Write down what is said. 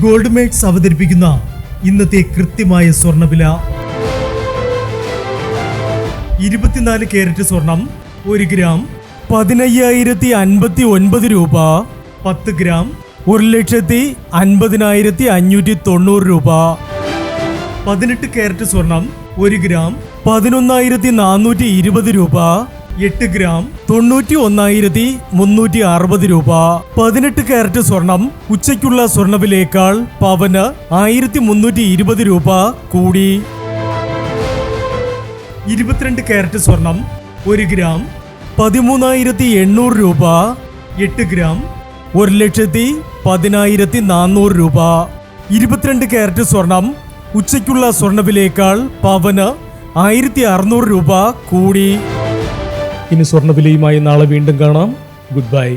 Gold makes അവതരിപ്പിക്കുന്ന ഇന്നത്തെ കൃത്യമായ സ്വർണ്ണവില. 24 കാരറ്റ് സ്വർണം 1 ഗ്രാം 15,059 രൂപ. 10 ഗ്രാം 1,50,590 രൂപ. 18 കാരറ്റ് സ്വർണം 1 ഗ്രാം 11,420 രൂപ. 8 ഗ്രാം 91,360 രൂപ. 18 കാരറ്റ് സ്വർണം ഉച്ചയ്ക്കുള്ള സ്വർണ്ണവിലയേക്കാൾ പവന് 1,320 രൂപ കൂടി. 22 കാരറ്റ് സ്വർണം 1 ഗ്രാം 13,800 രൂപ. 8 ഗ്രാം 1,10,400 രൂപ. 22 കാരറ്റ് സ്വർണം ഉച്ചയ്ക്കുള്ള സ്വർണ്ണവിലയേക്കാൾ പവന് 1,600 രൂപ കൂടി. ഇനി സ്വർണ്ണവിലയുമായി നാളെ വീണ്ടും കാണാം. Good bye.